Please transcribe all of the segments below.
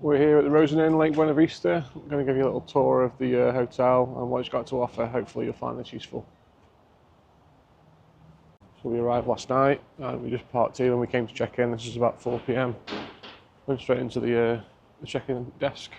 We're here at the Rosen Inn, Buena Vista. I'm going to give you a little tour of the hotel and what it's got to offer. Hopefully you'll find this useful. So we arrived last night and we just parked here when we came to check in. This is about 4 p.m. Went straight into the check-in desk.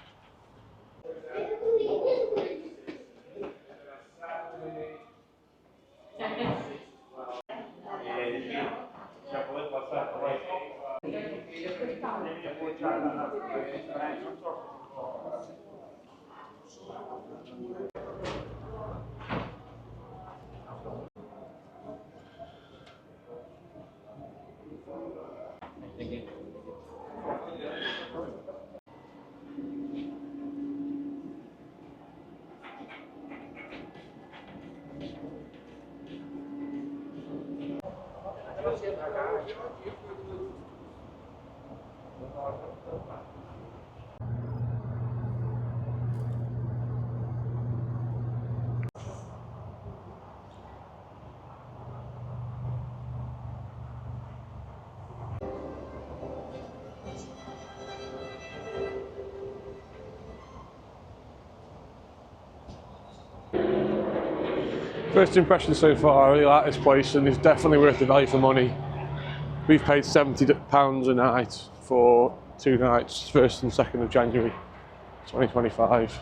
First impression so far, I really like this place and it's definitely worth the value for money. We've paid £70 a night for 2 nights, 1st and 2nd of January 2025.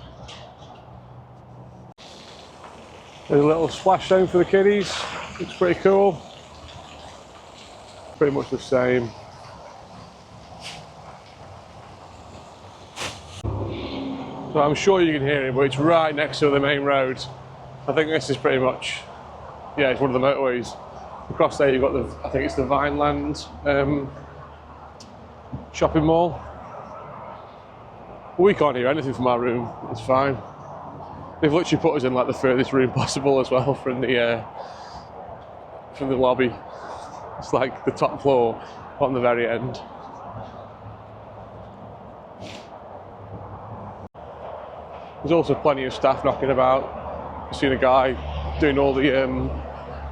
There's a little splash zone for the kiddies, it's pretty cool. Pretty much the same. So I'm sure you can hear it, but it's right next to the main road. I think this is pretty much, yeah, it's one of the motorways. Across there you've got the, I think it's the Vineland shopping mall. We can't hear anything from our room, it's fine. They've literally put us in like the furthest room possible as well from the lobby. It's like the top floor on the very end. There's also plenty of staff knocking about. I've seen a guy doing all the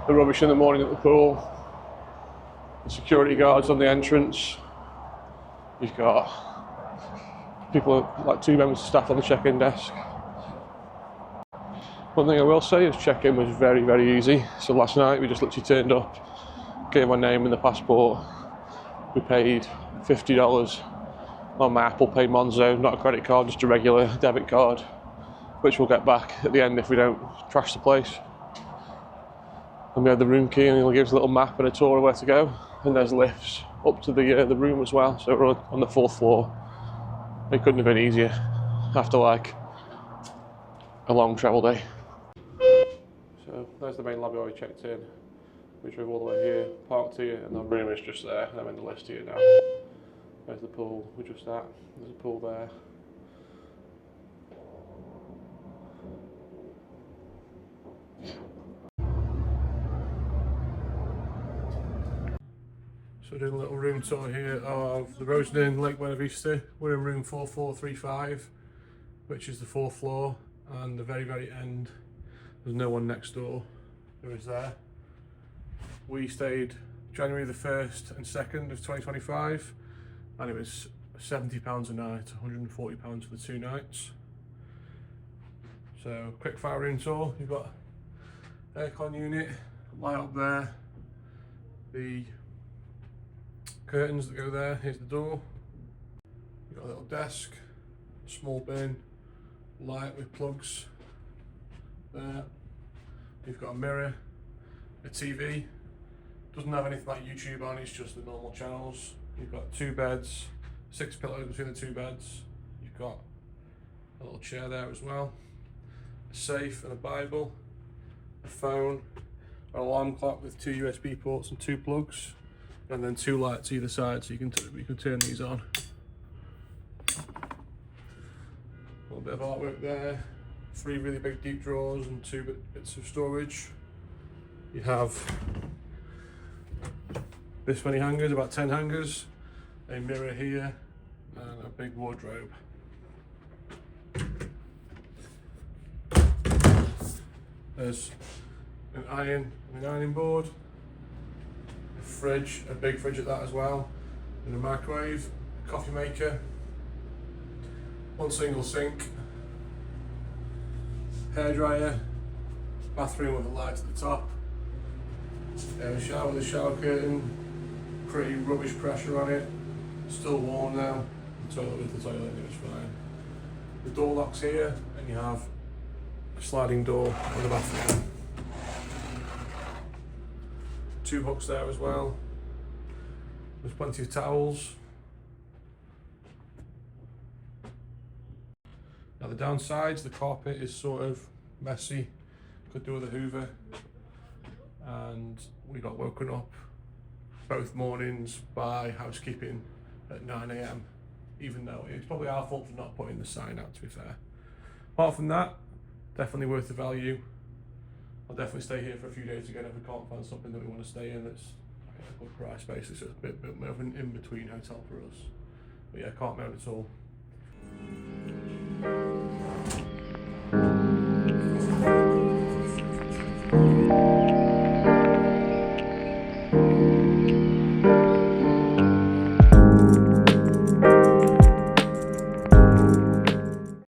rubbish in the morning at the pool. The security guards on the entrance. You've got people, like 2 members of staff on the check-in desk. One thing I will say is check-in was very, very easy. So last night we just literally turned up, gave my name and the passport. We paid $50 on my Apple Pay Monzo, not a credit card, just a regular debit card, which we'll get back at the end if we don't trash the place. And we had the room key and he'll give us a little map and a tour of where to go. And there's lifts up to the room as well, so we're on the 4th floor. It couldn't have been easier after like a long travel day. So there's the main lobby where we checked in. We drove all the way here, parked here, and the room is just there. I'm in the list here now. There's the pool, we're just at. There's a pool there. So we're doing a little room tour here of the Rosen Inn, Buena Vista. We're in room 4435, which is the 4th floor, and the very, very end, there's no one next door. There is there. We stayed January the 1st and 2nd of 2025, and it was £70 a night, £140 for the 2 nights. So quick fire room tour. You've got aircon unit, light up there, the curtains that go there, here's the door. You've got a little desk, small bin, light with plugs there. You've got a mirror, a TV. Doesn't have anything like YouTube on, it's just the normal channels. You've got 2 beds, 6 pillows between the 2 beds. You've got a little chair there as well. A safe and a Bible, a phone, an alarm clock with 2 USB ports and 2 plugs, and then 2 lights either side, so you can turn these on. A little bit of artwork there, 3 really big deep drawers and 2 bits of storage. You have this many hangers, about 10 hangers, a mirror here, and a big wardrobe. There's an iron and an ironing board, a fridge, a big fridge at that as well, and a microwave, a coffee maker, One single sink, hairdryer, bathroom with a light at the top, shower with a shower curtain, pretty rubbish pressure on it, still warm now, the toilet with the toilet is fine. The door locks here and you have a sliding door on the bathroom. 2 hooks there as well. There's plenty of towels. Now the downsides, the carpet is sort of messy, could do with a hoover, and we got woken up both mornings by housekeeping at 9 AM, even though it's probably our fault for not putting the sign out, to be fair. Apart from that, definitely worth the value. I'll definitely stay here for a few days again if we can't find something that we want to stay in that's a good price basis. It's a bit of an in-between hotel for us. But yeah, can't moan at all.